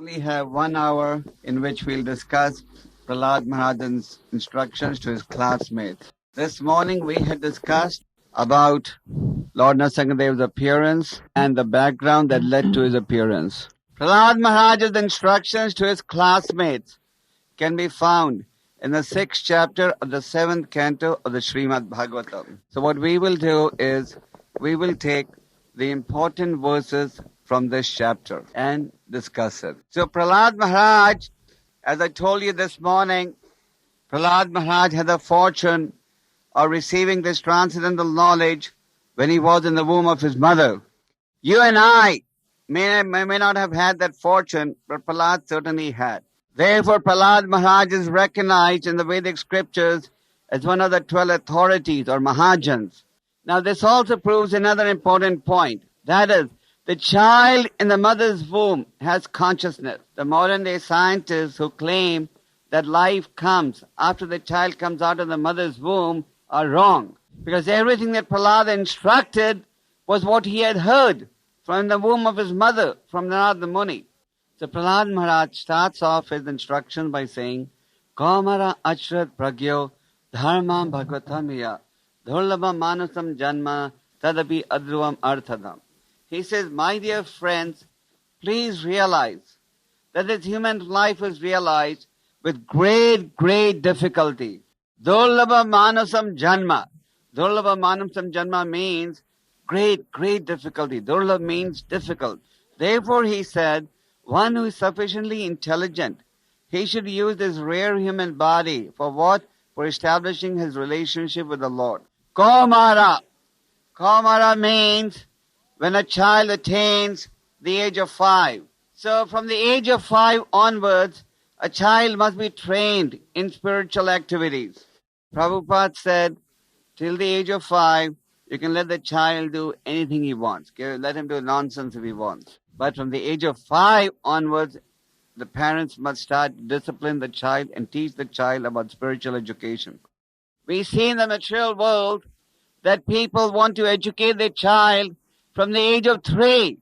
We have 1 hour in which we'll discuss Prahlāda Mahārāja's instructions to his classmates. This morning we had discussed about Lord Nrsimhadeva's appearance and the background that led to his appearance. Prahlāda Mahārāja's instructions to his classmates can be found in the 6th chapter of the 7th canto of the Srimad Bhagavatam. So what we will do is we will take the important verses from this chapter and discuss it. So Prahlāda Mahārāja, as I told you this morning, Prahlāda Mahārāja had the fortune of receiving this transcendental knowledge when he was in the womb of his mother. You and I may not have had that fortune, but Prahlāda certainly had. Therefore, Prahlāda Mahārāja is recognized in the Vedic scriptures as one of the 12 authorities or Mahajans. Now, this also proves another important point. That is, the child in the mother's womb has consciousness. The modern day scientists who claim that life comes after the child comes out of the mother's womb are wrong. Because everything that Prahlāda instructed was what he had heard from the womb of his mother, from Narada Muni. So Prahlāda Mahārāja starts off his instructions by saying, Kaumara achrat pragyo dharmam bhagavatamiya dhurlabha manasam janma tadapi adruvam arthadam. He says, my dear friends, please realize that this human life is realized with great, great difficulty. Durlabha manasam janma. Durlabha manasam janma means great, great difficulty. Durlabha means difficult. Therefore, he said, one who is sufficiently intelligent, he should use this rare human body for what? For establishing his relationship with the Lord. Kaumara. Kaumara means when a child attains the age of 5. So from the age of 5 onwards, a child must be trained in spiritual activities. Prabhupada said, till the age of 5, you can let the child do anything he wants. Let him do nonsense if he wants. But from the age of 5 onwards, the parents must start to discipline the child and teach the child about spiritual education. We see in the material world that people want to educate their child from the age of 3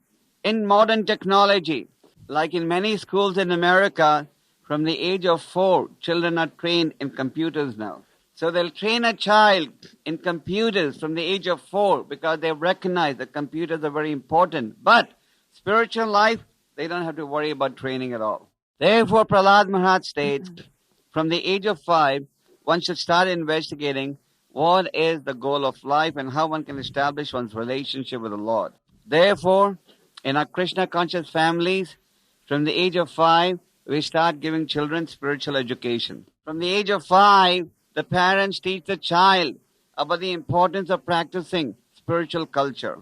in modern technology. Like in many schools in America, from the age of 4, children are trained in computers now. So they'll train a child in computers from the age of 4 because they recognize that computers are very important. But spiritual life, they don't have to worry about training at all. Therefore, Prahlāda Mahārāja states, from the age of 5, one should start investigating what is the goal of life and how one can establish one's relationship with the Lord. Therefore, in our Krishna conscious families, from the age of 5, we start giving children spiritual education. From the age of 5, the parents teach the child about the importance of practicing spiritual culture.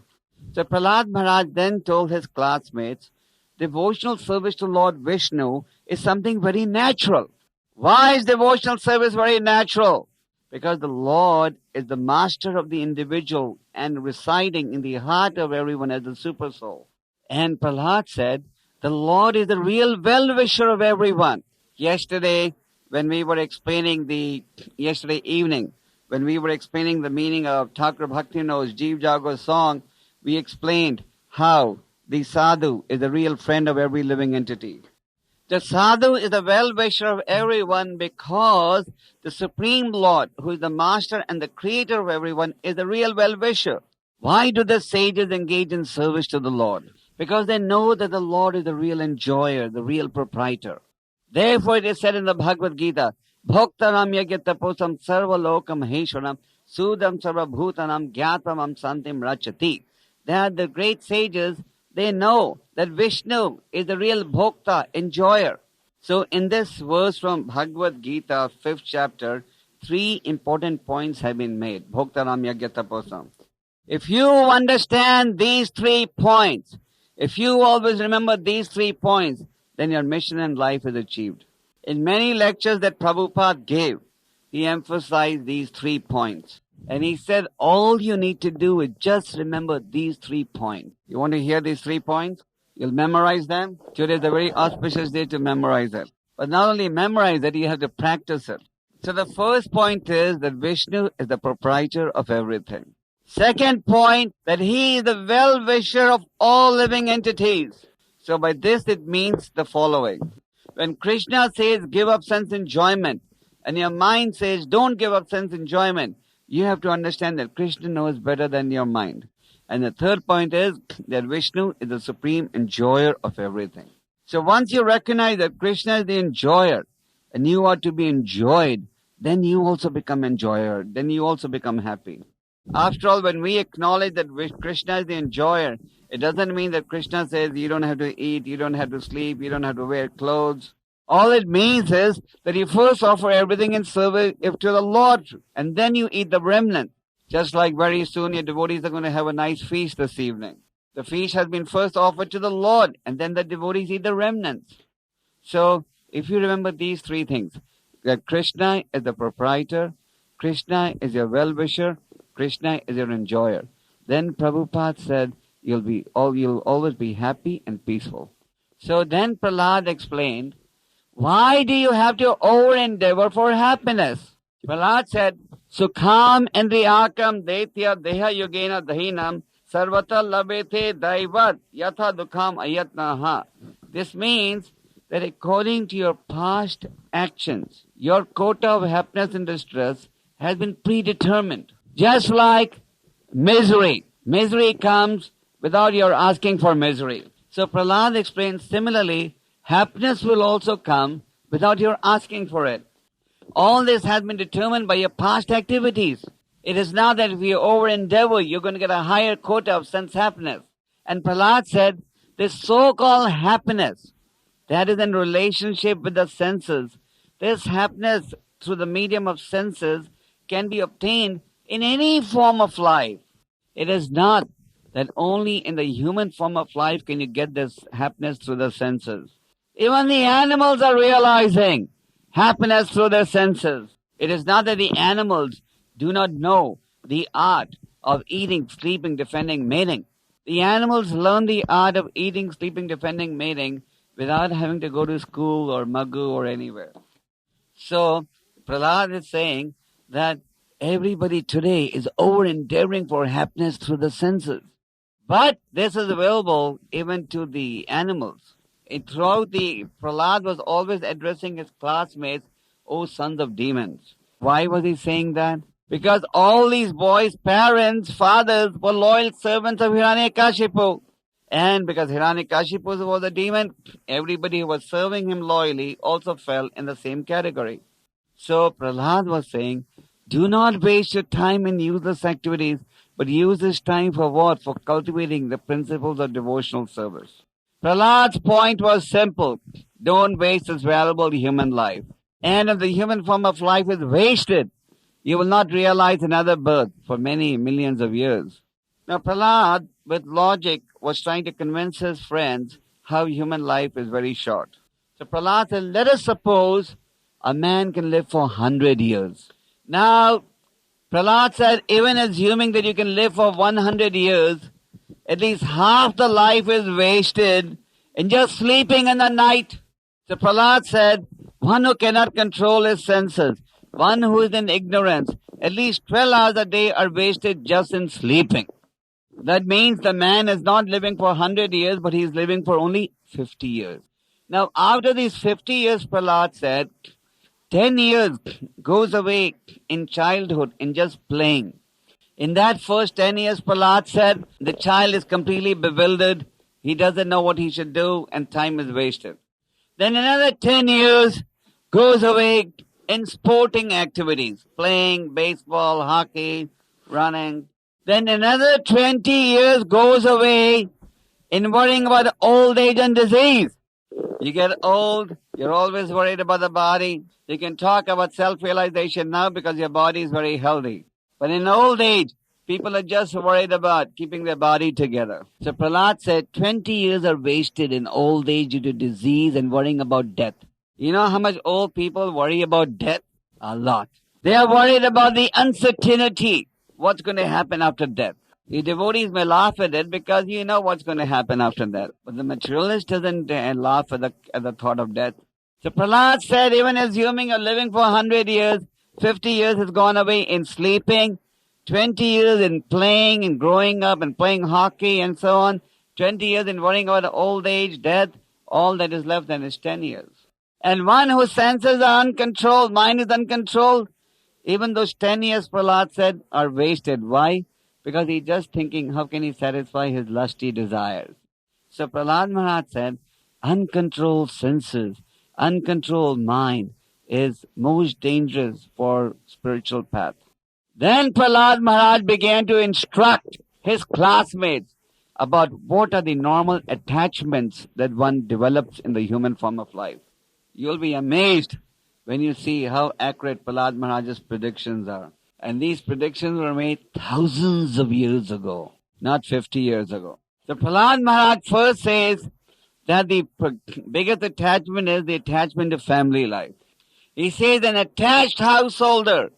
So Prahlāda Mahārāja then told his classmates, devotional service to Lord Vishnu is something very natural. Why is devotional service very natural? Because the Lord is the master of the individual and residing in the heart of everyone as the super soul. And Prahlāda said, the Lord is the real well-wisher of everyone. Yesterday evening, when we were explaining the meaning of Thakur Bhaktivinoda's Jeev Jago song, we explained how the sadhu is the real friend of every living entity. The sadhu is the well-wisher of everyone because the Supreme Lord, who is the master and the creator of everyone, is the real well-wisher. Why do the sages engage in service to the Lord? Because they know that the Lord is the real enjoyer, the real proprietor. Therefore it is said in the Bhagavad Gita, Bhoktaram yagyataposam sarvalokam heshwaram sudam sarvabhutanam gyatvam santim rachati. That the great sages, they know that Vishnu is the real bhokta, enjoyer. So in this verse from Bhagavad Gita, 5th chapter, 3 important points have been made. Bhoktaram yagyataposam. If you understand these 3 points, if you always remember these 3 points, then your mission in life is achieved. In many lectures that Prabhupada gave, he emphasized these 3 points. And he said, all you need to do is just remember these 3 points. You want to hear these 3 points? You'll memorize them. Today is a very auspicious day to memorize it. But not only memorize it, you have to practice it. So the first point is that Vishnu is the proprietor of everything. Second point, that he is the well-wisher of all living entities. So by this it means the following. When Krishna says give up sense enjoyment, and your mind says don't give up sense enjoyment, you have to understand that Krishna knows better than your mind. And the third point is that Vishnu is the supreme enjoyer of everything. So once you recognize that Krishna is the enjoyer, and you are to be enjoyed, then you also become enjoyer, then you also become happy. After all, when we acknowledge that Krishna is the enjoyer, it doesn't mean that Krishna says you don't have to eat, you don't have to sleep, you don't have to wear clothes. All it means is that you first offer everything in service to the Lord, and then you eat the remnant. Just like very soon your devotees are going to have a nice feast this evening. The feast has been first offered to the Lord, and then the devotees eat the remnants. So, if you remember these three things, that Krishna is the proprietor, Krishna is your well-wisher, Krishna is your enjoyer, then Prabhupada said, you'll always be happy and peaceful. So then Prahlāda explained, why do you have to over-endeavor for happiness? Prahlāda said, Sukham Indriyakam Daitya Deha Yogena Dahinam Sarvata Labete Daivat Yatha Dukham Ayatnaha. This means that according to your past actions, your quota of happiness and distress has been predetermined. Just like misery. Misery comes without your asking for misery. So Prahlāda explains similarly, happiness will also come without your asking for it. All this has been determined by your past activities. It is not that if you over-endeavor, you're going to get a higher quota of sense happiness. And Prahlāda said, this so-called happiness that is in relationship with the senses, this happiness through the medium of senses can be obtained in any form of life. It is not that only in the human form of life can you get this happiness through the senses. Even the animals are realizing happiness through their senses. It is not that the animals do not know the art of eating, sleeping, defending, mating. The animals learn the art of eating, sleeping, defending, mating without having to go to school or Maggu or anywhere. So, Prahlāda is saying that everybody today is over-endeavoring for happiness through the senses. But this is available even to the animals. Prahlāda was always addressing his classmates, O sons of demons. Why was he saying that? Because all these boys' parents, fathers, were loyal servants of Hiranyakashipu. And because Hiranyakashipu was a demon, everybody who was serving him loyally also fell in the same category. So Prahlāda was saying, do not waste your time in useless activities, but use this time for what? For cultivating the principles of devotional service. Prahlāda's point was simple. Don't waste this valuable human life. And if the human form of life is wasted, you will not realize another birth for many millions of years. Now Prahlāda, with logic, was trying to convince his friends how human life is very short. So Prahlāda said, let us suppose a man can live for 100 years. Now, Prahlāda said, even assuming that you can live for 100 years, at least half the life is wasted in just sleeping in the night. So Prahlāda said, one who cannot control his senses, one who is in ignorance, at least 12 hours a day are wasted just in sleeping. That means the man is not living for 100 years, but he is living for only 50 years. Now, after these 50 years, Prahlāda said, 10 years goes away in childhood in just playing. In that first 10 years, Prahlāda said, the child is completely bewildered. He doesn't know what he should do, and time is wasted. Then another 10 years goes away in sporting activities, playing baseball, hockey, running. Then another 20 years goes away in worrying about old age and disease. You get old, you're always worried about the body. You can talk about self-realization now because your body is very healthy. But in old age, people are just worried about keeping their body together. So Prahlāda said 20 years are wasted in old age due to disease and worrying about death. You know how much old people worry about death? A lot. They are worried about the uncertainty. What's going to happen after death? The devotees may laugh at it because you know what's going to happen after death. But the materialist doesn't laugh at the thought of death. So Prahlāda said, even assuming you're living for 100 years, 50 years has gone away in sleeping, 20 years in playing and growing up and playing hockey and so on, 20 years in worrying about old age, death, all that is left then is 10 years. And one whose senses are uncontrolled, mind is uncontrolled, even those 10 years, Prahlāda said, are wasted. Why? Because he's just thinking, how can he satisfy his lusty desires? So Prahlāda Mahārāja said, uncontrolled senses, uncontrolled mind is most dangerous for spiritual path. Then Prahlāda Mahārāja began to instruct his classmates about what are the normal attachments that one develops in the human form of life. You'll be amazed when you see how accurate Prahlāda Mahāraja's predictions are. And these predictions were made thousands of years ago, not 50 years ago. So Prahlāda Mahārāja first says that the biggest attachment is the attachment to family life. He says an attached householder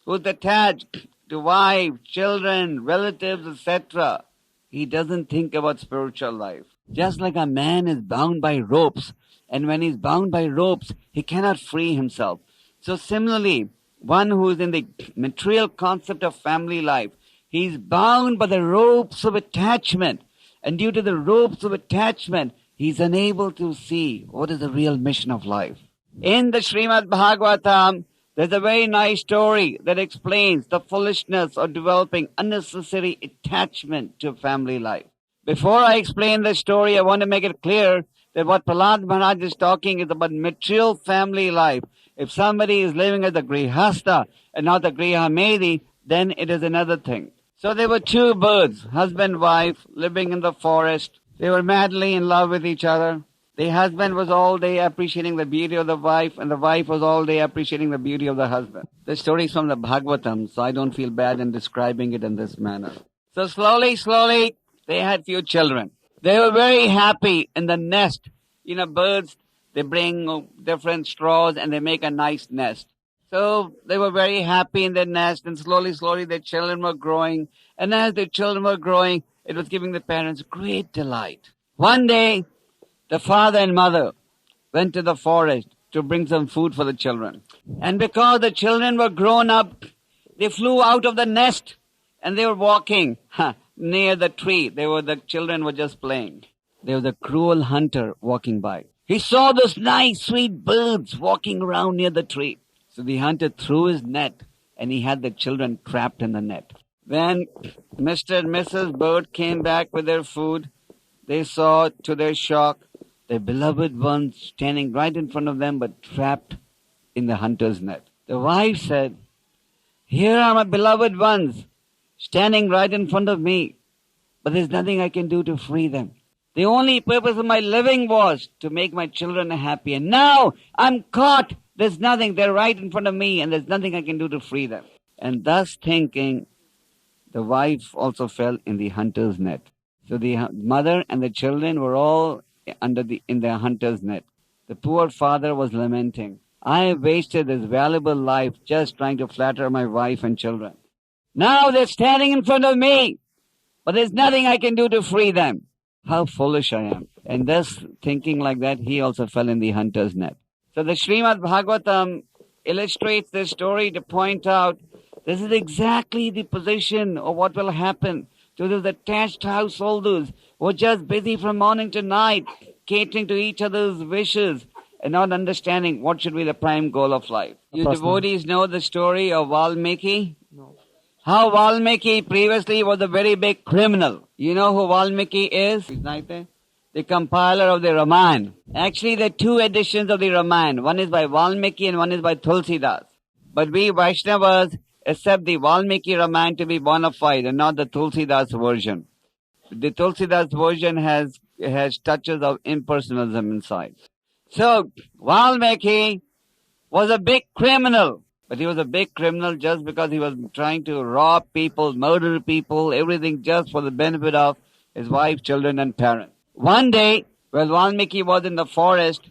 who's attached to wife, children, relatives, etc., he doesn't think about spiritual life. Just like a man is bound by ropes, and when he's bound by ropes, he cannot free himself. So similarly, one who is in the material concept of family life, he's bound by the ropes of attachment. And due to the ropes of attachment, he's unable to see what is the real mission of life. In the Srimad Bhagavatam, there's a very nice story that explains the foolishness of developing unnecessary attachment to family life. Before I explain the story, I want to make it clear that what Prahlāda Mahārāja is talking is about material family life. If somebody is living as a grihastha and not a grihamedi, then it is another thing. So there were two birds, husband and wife, living in the forest. They were madly in love with each other. The husband was all day appreciating the beauty of the wife, and the wife was all day appreciating the beauty of the husband. The story is from the Bhagavatam, so I don't feel bad in describing it in this manner. So slowly, they had few children. They were very happy in the nest. You know, birds, they bring different straws and they make a nice nest. So they were very happy in their nest, and slowly their children were growing. And as their children were growing, it was giving the parents great delight. One day, the father and mother went to the forest to bring some food for the children. And because the children were grown up, they flew out of the nest and they were walking near the tree. The children were just playing. There was a cruel hunter walking by. He saw those nice, sweet birds walking around near the tree. So the hunter threw his net and he had the children trapped in the net. When Mr. and Mrs. Bird came back with their food, they saw, to their shock, their beloved ones standing right in front of them but trapped in the hunter's net. The wife said, "Here are my beloved ones standing right in front of me, but there's nothing I can do to free them. The only purpose of my living was to make my children happy, and now I'm caught. There's nothing. They're right in front of me, and there's nothing I can do to free them." And thus thinking, the wife also fell in the hunter's net. So the mother and the children were all in the hunter's net. The poor father was lamenting, "I have wasted this valuable life just trying to flatter my wife and children. Now they're standing in front of me, but there's nothing I can do to free them. How foolish I am." And thus thinking like that, he also fell in the hunter's net. So the Srimad Bhagavatam illustrates this story to point out this is exactly the position of what will happen to those attached householders who are just busy from morning to night, catering to each other's wishes and not understanding what should be the prime goal of life. You devotees know the story of Valmiki? No. How Valmiki previously was a very big criminal. You know who Valmiki is? He's not there. The compiler of the Ramayana. Actually, there are two editions of the Ramayana. One is by Valmiki and one is by Tulsidas. But we Vaishnavas accept the Valmiki Ramayana to be bona fide and not the Tulsidas version. The Tulsidas version has touches of impersonalism inside. So, Valmiki was a big criminal. But he was a big criminal just because he was trying to rob people, murder people, everything just for the benefit of his wife, children, and parents. One day, while Valmiki was in the forest,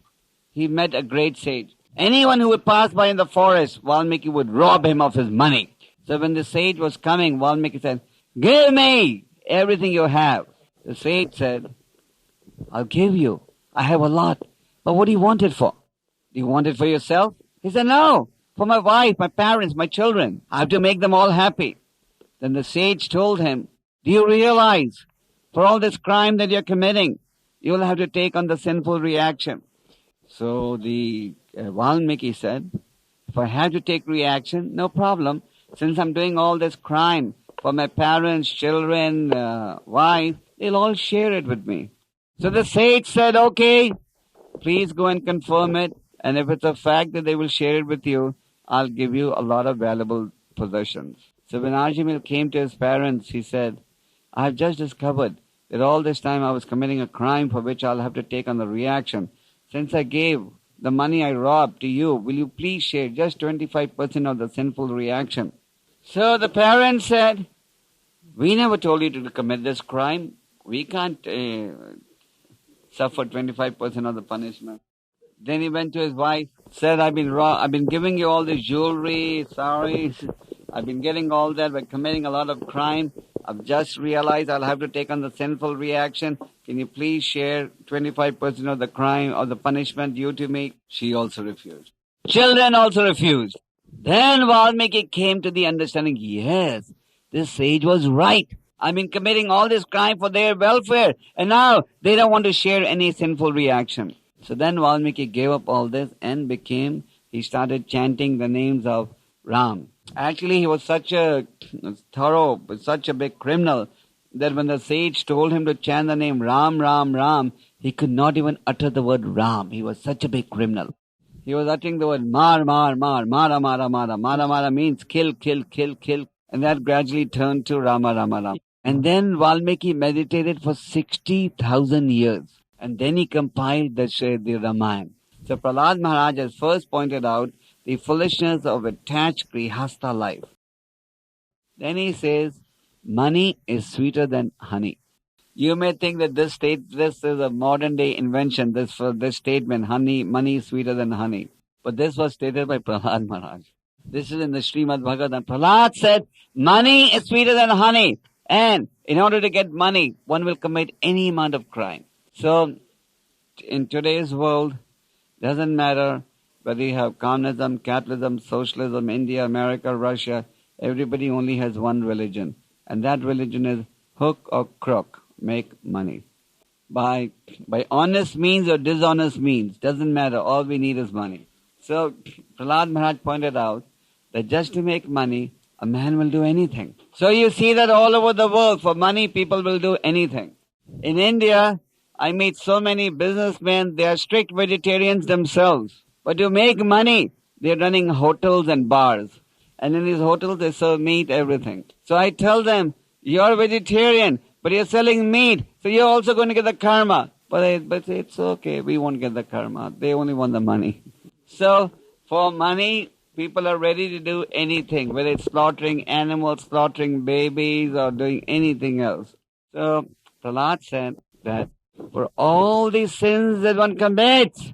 he met a great sage. Anyone who would pass by in the forest, Valmiki would rob him of his money. So when the sage was coming, Valmiki said, "Give me everything you have." The sage said, "I'll give you. I have a lot. But what do you want it for? Do you want it for yourself?" He said, "No, for my wife, my parents, my children. I have to make them all happy." Then the sage told him, "Do you realize For all this crime that you're committing, you will have to take on the sinful reaction. So the Valmiki said, if I have to take reaction, no problem. Since I'm doing all this crime for my parents, children, wife, they'll all share it with me. So the sage said, okay, please go and confirm it. And if it's a fact that they will share it with you, I'll give you a lot of valuable possessions. So when Ajamil came to his parents, he said, I've just discovered that all this time I was committing a crime for which I'll have to take on the reaction. Since I gave the money I robbed to you, will you please share just 25% of the sinful reaction? So the parents said, we never told you to commit this crime. We can't suffer 25% of the punishment. Then he went to his wife, said, I've been giving you all this jewelry, saris. I've been getting all that by committing a lot of crime. I've just realized I'll have to take on the sinful reaction. Can you please share 25% of the crime or the punishment due to me? She also refused. Children also refused. Then Valmiki came to the understanding, yes, this sage was right. I've been committing all this crime for their welfare, and now they don't want to share any sinful reaction. So then Valmiki gave up all this and he started chanting the names of Ram. Actually, he was such a big criminal that when the sage told him to chant the name Ram, Ram, Ram, he could not even utter the word Ram. He was such a big criminal. He was uttering the word Mar, Mar, Mar, Mara, Mara, Mara. Mara, Mara means kill, kill, kill, kill. And that gradually turned to Rama, Rama, Rama. And then Valmiki meditated for 60,000 years. And then he compiled the Ramayana. So Prahlāda Mahārāja has first pointed out the foolishness of attached grihastha life. Then he says, money is sweeter than honey. You may think that this is a modern day invention, this statement, money is sweeter than honey. But this was stated by Prahlāda Mahārāja. This is in the Srimad Bhagavatam. Prahlāda said, money is sweeter than honey. And in order to get money, one will commit any amount of crime. So, in today's world, doesn't matter whether you have communism, capitalism, socialism, India, America, Russia, everybody only has one religion. And that religion is hook or crook, make money. By honest means or dishonest means, doesn't matter, all we need is money. So, Prahlāda Mahārāja pointed out that just to make money, a man will do anything. So you see that all over the world, for money, people will do anything. In India, I meet so many businessmen, they are strict vegetarians themselves. But to make money, they are running hotels and bars. And in these hotels, they serve meat, everything. So I tell them, you're vegetarian, but you're selling meat, so you're also going to get the karma. But it's okay, we won't get the karma. They only want the money. So, for money, people are ready to do anything, whether it's slaughtering animals, slaughtering babies, or doing anything else. So, Prahlāda said that for all these sins that one commits,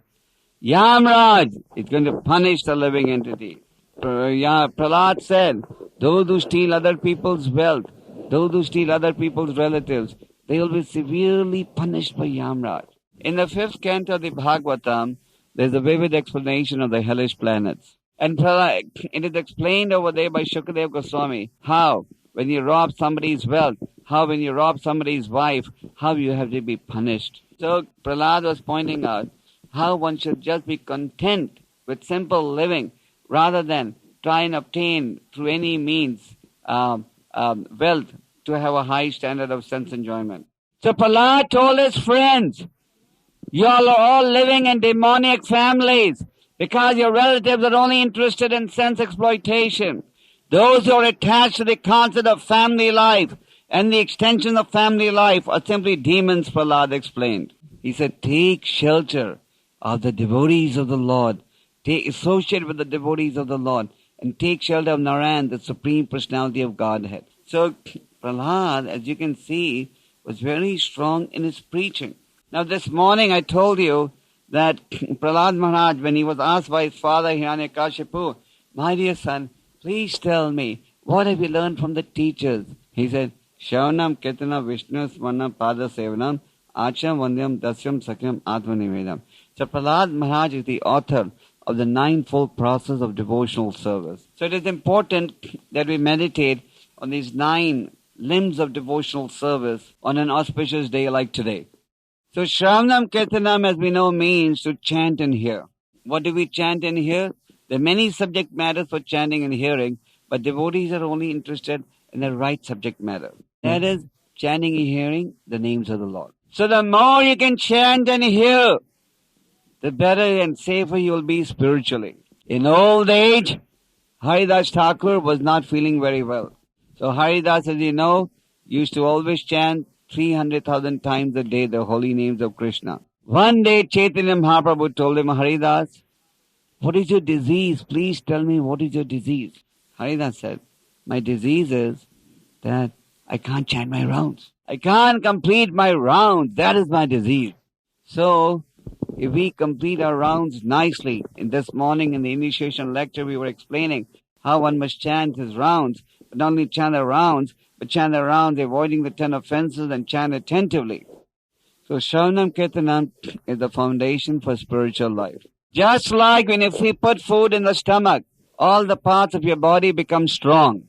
Yamraj is going to punish the living entity. Prahlāda said, those who steal other people's wealth, those who steal other people's relatives, they will be severely punished by Yamraj. In the 5th canto of the Bhagavatam, there's a vivid explanation of the hellish planets. And it is explained over there by GKG Goswami how when you rob somebody's wealth, how when you rob somebody's wife, how you have to be punished. So Prahlāda was pointing out how one should just be content with simple living rather than try and obtain through any means wealth to have a high standard of sense enjoyment. So Prahlāda told his friends, you all are all living in demoniac families because your relatives are only interested in sense exploitation. Those who are attached to the concept of family life and the extension of family life are simply demons, Prahlāda explained. He said, take shelter of the devotees of the Lord. Associate with the devotees of the Lord and take shelter of Narayan, the Supreme Personality of Godhead. So Prahlāda, as you can see, was very strong in his preaching. Now this morning I told you that Prahlāda Mahārāja, when he was asked by his father Hiranyakashipu, my dear son, please tell me, what have you learned from the teachers? He said, Shavanam Kirtanam Vishnu Smarnam Pada Sevanam Acham Vandyam Dasyam Sakyam Atmanivedam. So Prahlāda Mahārāja is the author of the 9-fold process of devotional service. So it is important that we meditate on these 9 limbs of devotional service on an auspicious day like today. So Shravanam Kirtanam, as we know, means to chant and hear. What do we chant and hear? There are many subject matters for chanting and hearing, but devotees are only interested in the right subject matter. That is, chanting and hearing the names of the Lord. So the more you can chant and hear, the better and safer you will be spiritually. In old age, Haridas Thakur was not feeling very well. So Haridas, as you know, used to always chant 300,000 times a day the holy names of Krishna. One day Chaitanya Mahaprabhu told him, Haridas, what is your disease? Please tell me what is your disease. Haridas said, my disease is that I can't chant my rounds. I can't complete my rounds. That is my disease. So, if we complete our rounds nicely, in this morning in the initiation lecture we were explaining how one must chant his rounds, but not only chant the rounds, but chant the rounds avoiding the 10 offenses and chant attentively. So Shravanam Kirtanam is the foundation for spiritual life. Just like when if we put food in the stomach, all the parts of your body become strong.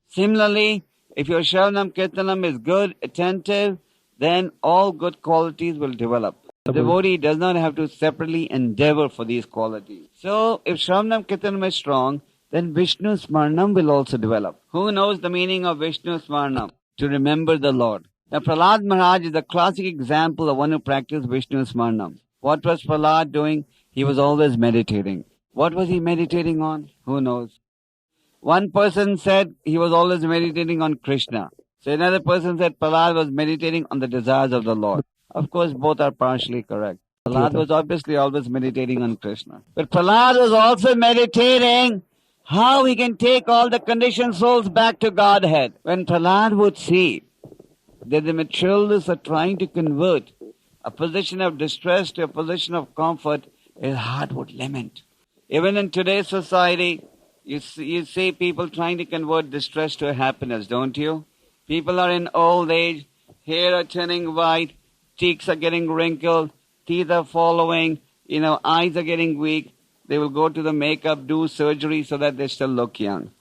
Similarly, if your Shravanam Kirtanam is good, attentive, then all good qualities will develop. The devotee does not have to separately endeavor for these qualities. So, if Shravanam Kirtanam is strong, then Vishnu Smaranam will also develop. Who knows the meaning of Vishnu Smaranam? To remember the Lord. Now, Prahlāda Mahārāja is a classic example of one who practiced Vishnu Smaranam. What was Prahlāda doing? He was always meditating. What was he meditating on? Who knows? One person said he was always meditating on Kṛṣṇa. So another person said Prahlāda was meditating on the desires of the Lord. Of course, both are partially correct. Prahlāda was obviously always meditating on Kṛṣṇa. But Prahlāda was also meditating how he can take all the conditioned souls back to Godhead. When Prahlāda would see that the materialists are trying to convert a position of distress to a position of comfort, his heart would lament. Even in today's society, you see people trying to convert distress to happiness, don't you? People are in old age, hair are turning white, cheeks are getting wrinkled, teeth are following, eyes are getting weak. They will go to the makeup, do surgery so that they still look young.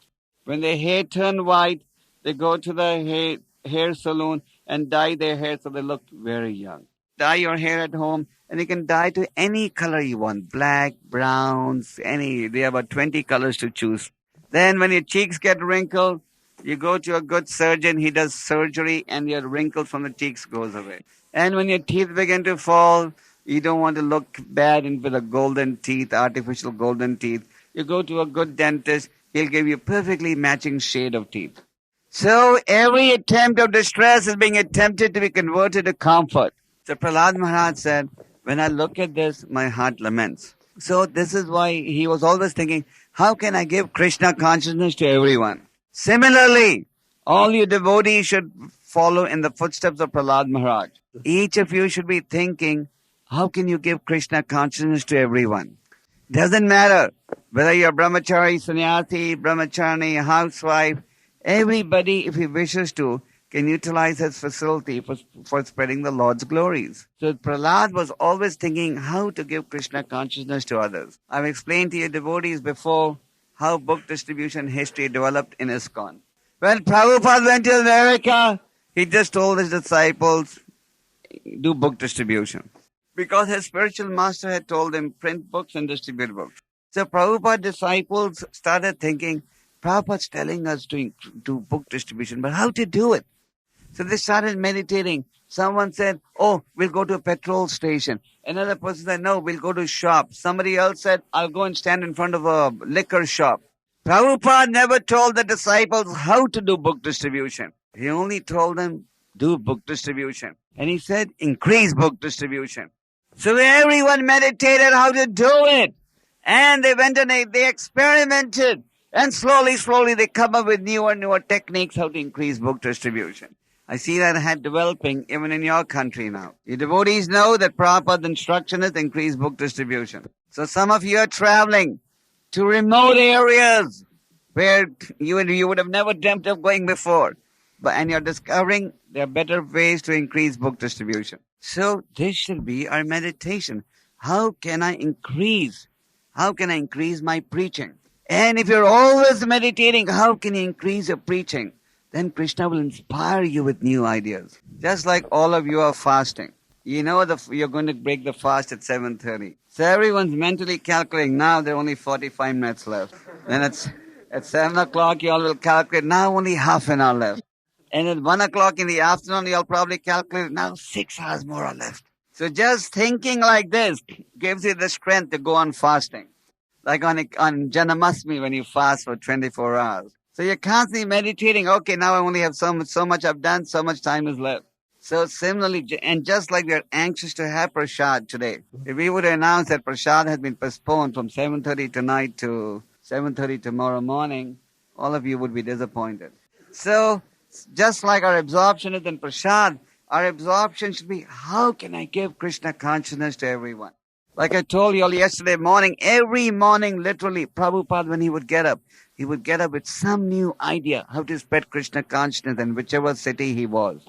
When their hair turn white, they go to the hair salon and dye their hair so they look very young. Dye your hair at home and you can dye to any color you want. Black, browns, they have about 20 colors to choose. Then when your cheeks get wrinkled, you go to a good surgeon, he does surgery and your wrinkles from the cheeks goes away. And when your teeth begin to fall, you don't want to look bad with the golden teeth, artificial golden teeth. You go to a good dentist, he'll give you perfectly matching shade of teeth. So every attempt of distress is being attempted to be converted to comfort. So Prahlāda Mahārāja said, when I look at this, my heart laments. So this is why he was always thinking, how can I give Krishna consciousness to everyone? Similarly, all you devotees should follow in the footsteps of Prahlāda Mahārāja. Each of you should be thinking, how can you give Krishna consciousness to everyone? Doesn't matter whether you're brahmachari, sannyasi, brahmachari, housewife, everybody, if he wishes to, can utilize his facility for spreading the Lord's glories. So Prahlāda was always thinking how to give Krishna consciousness to others. I've explained to you devotees before how book distribution history developed in ISKCON. When Prabhupada went to America, he just told his disciples, do book distribution. Because his spiritual master had told him, print books and distribute books. So Prabhupada's disciples started thinking, Prabhupada's telling us to do book distribution, but how to do it? So they started meditating. Someone said, we'll go to a petrol station. Another person said, no, we'll go to a shop. Somebody else said, I'll go and stand in front of a liquor shop. Prabhupada never told the disciples how to do book distribution. He only told them, do book distribution. And he said, increase book distribution. So everyone meditated how to do it. And they went and they experimented. And slowly they come up with newer techniques how to increase book distribution. I see that developing even in your country now. Your devotees know that Prabhupada's instruction is increase book distribution. So some of you are traveling to remote areas where you would have never dreamt of going before. And you're discovering there are better ways to increase book distribution. So this should be our meditation. How can I increase my preaching? And if you're always meditating, how can you increase your preaching? then Krishna will inspire you with new ideas. Just like all of you are fasting. You know you're going to break the fast at 7:30. So everyone's mentally calculating, now there are only 45 minutes left. Then at 7 o'clock you all will calculate, now only half an hour left. And at 1 o'clock in the afternoon you'll probably calculate, now 6 hours more are left. So just thinking like this gives you the strength to go on fasting. Like on Janmashtami when you fast for 24 hours. So you're constantly meditating, okay, now I only have so much I've done, so much time is left. So similarly, and just like we are anxious to have Prahlāda today, if we would announce that Prahlāda has been postponed from 7:30 tonight to 7:30 tomorrow morning, all of you would be disappointed. So just like our absorption is in Prahlāda, our absorption should be, how can I give Krishna consciousness to everyone? Like I told you all yesterday morning, every morning literally, Prabhupada when he would get up with some new idea how to spread Krishna consciousness in whichever city he was.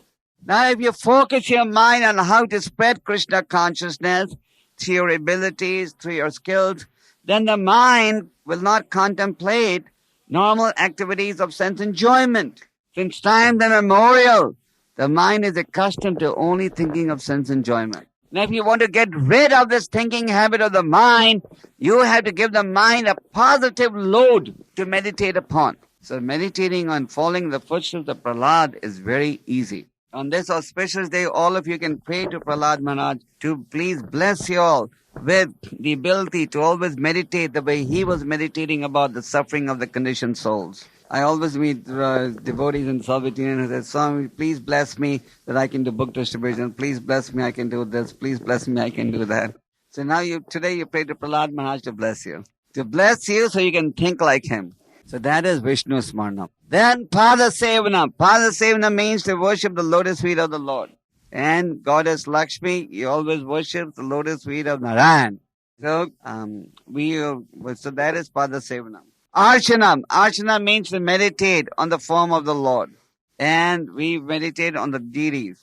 Now if you focus your mind on how to spread Krishna consciousness through your abilities, through your skills, then the mind will not contemplate normal activities of sense enjoyment. Since time immemorial, the mind is accustomed to only thinking of sense enjoyment. Now if you want to get rid of this thinking habit of the mind, you have to give the mind a positive load to meditate upon. So meditating on following the footsteps of Prahlāda is very easy. On this auspicious day, all of you can pray to Prahlāda Mahārāja to please bless you all with the ability to always meditate the way he was meditating about the suffering of the conditioned souls. I always meet devotees in Soviet Union who say, Swami, please bless me that I can do book distribution. Please bless me, I can do this. Please bless me, I can do that. So now today you pray to Prahlāda Mahārāja to bless you. To bless you so you can think like him. So that is Vishnu Smarna. Then Pada Sevana. Pada Sevana means to worship the lotus feet of the Lord. And Goddess Lakshmi, you always worship the lotus feet of Narayan. So, so that is Pada Sevana. Archanam. Archana means to meditate on the form of the Lord. And we meditate on the deities.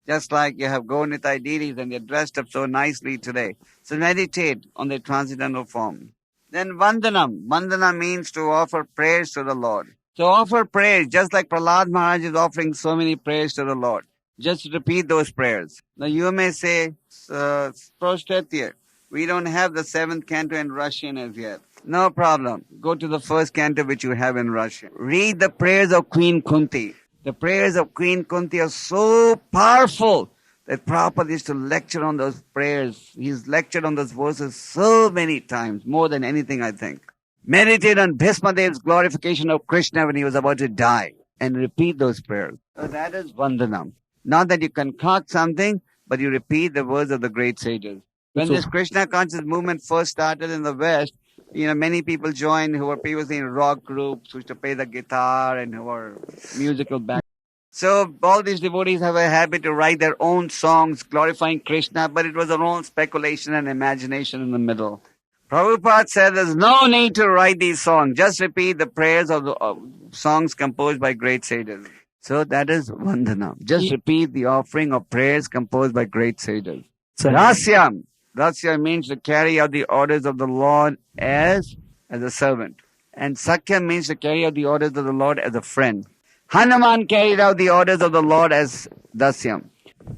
Just like you have Gaunitai deities and they're dressed up so nicely today. So meditate on their transcendental form. Then Vandanam. Vandana means to offer prayers to the Lord. So offer prayers, just like Prahlāda Mahārāja is offering so many prayers to the Lord. Just repeat those prayers. Now you may say, Prostretya, we don't have the 7th canto in Russian as yet. No problem. Go to the first canto which you have in Russian. Read the prayers of Queen Kunti. The prayers of Queen Kunti are so powerful that Prabhupada used to lecture on those prayers. He's lectured on those verses so many times, more than anything I think. Meditate on Bhismadev's glorification of Krishna when he was about to die and repeat those prayers. So that is Vandanam. Not that you concoct something, but you repeat the words of the great sages. When this Krishna conscious movement first started in the West, many people joined who were previously in rock groups, who used to play the guitar and who were musical background. So all these devotees have a habit to write their own songs glorifying Krishna, but it was their own speculation and imagination in the middle. Prabhupada said there's no need to write these songs. Just repeat the prayers of the songs composed by great sages. So that is Vandana. Just repeat the offering of prayers composed by great sages. So Rasyam. Rasyam means to carry out the orders of the Lord as a servant. And Sakyam means to carry out the orders of the Lord as a friend. Hanuman carried out the orders of the Lord as Dasyam.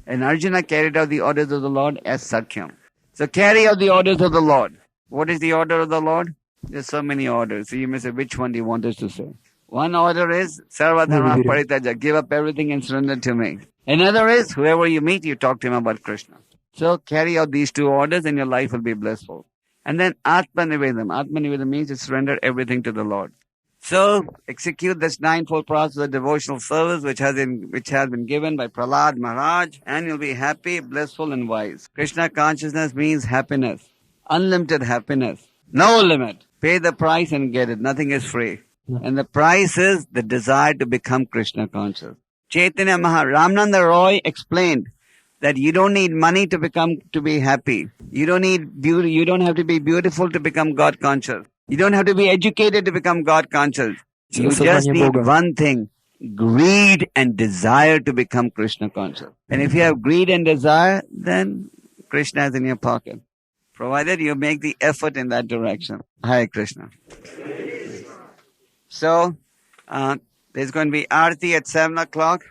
And Arjuna carried out the orders of the Lord as Sakyam. So carry out the orders of the Lord. What is the order of the Lord? There's so many orders. So you may say, which one do you want us to say? One order is, Sarva Dharma Paritaja, give up everything and surrender to me. Another is, whoever you meet, you talk to him about Krishna. So carry out these 2 orders and your life will be blissful. And then Atma Nivedam. Atma Nivedam means to surrender everything to the Lord. So execute this 9-fold process of devotional service which has been given by Prahlāda Mahārāja, and you'll be happy, blissful and wise. Krishna consciousness means happiness. Unlimited happiness. No limit. Pay the price and get it. Nothing is free. And the price is the desire to become Krishna conscious. Chaitanya Maharaj, Ramananda Roy explained that you don't need money to be happy. You don't need beauty. You don't have to be beautiful to become God conscious. You don't have to be educated to become God conscious. You just need one thing, greed and desire to become Krishna conscious. And if you have greed and desire, then Krishna is in your pocket. Provided you make the effort in that direction. Hare Krishna. So, There's going to be Aarti at 7 o'clock.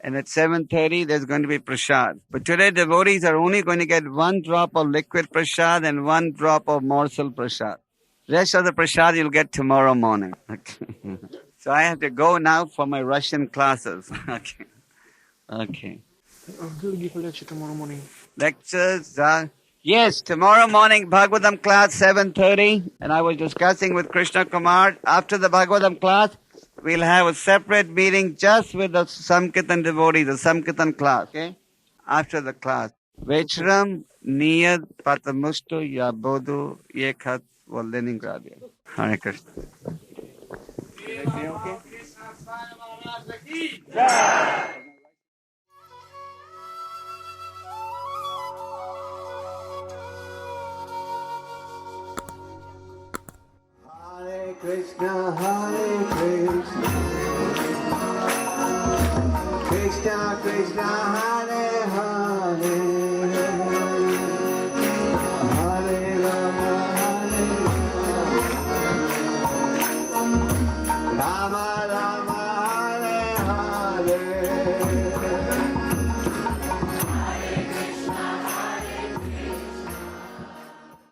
And at 7:30, there's going to be prasad. But today, devotees are only going to get 1 drop of liquid prasad and 1 drop of morsel prasad. Rest of the prasad you'll get tomorrow morning. Okay. So I have to go now for my Russian classes. Okay. Okay. Tomorrow morning. Lectures are... Yes, tomorrow morning, Bhagavatam class, 7:30. And I was discussing with Krishna Kumar, after the Bhagavatam class, we'll have a separate meeting just with the Samkirtan devotees, the Samkirtan class, okay? After the class. Vechram, Niyad, Patamustu, Yabodu, Yekhat, Leningrad. Hare Krishna. Okay? Hare Krishna, Hare Krishna, Krishna Krishna, Hare Hare, Hare Rama, Hare Rama, Rama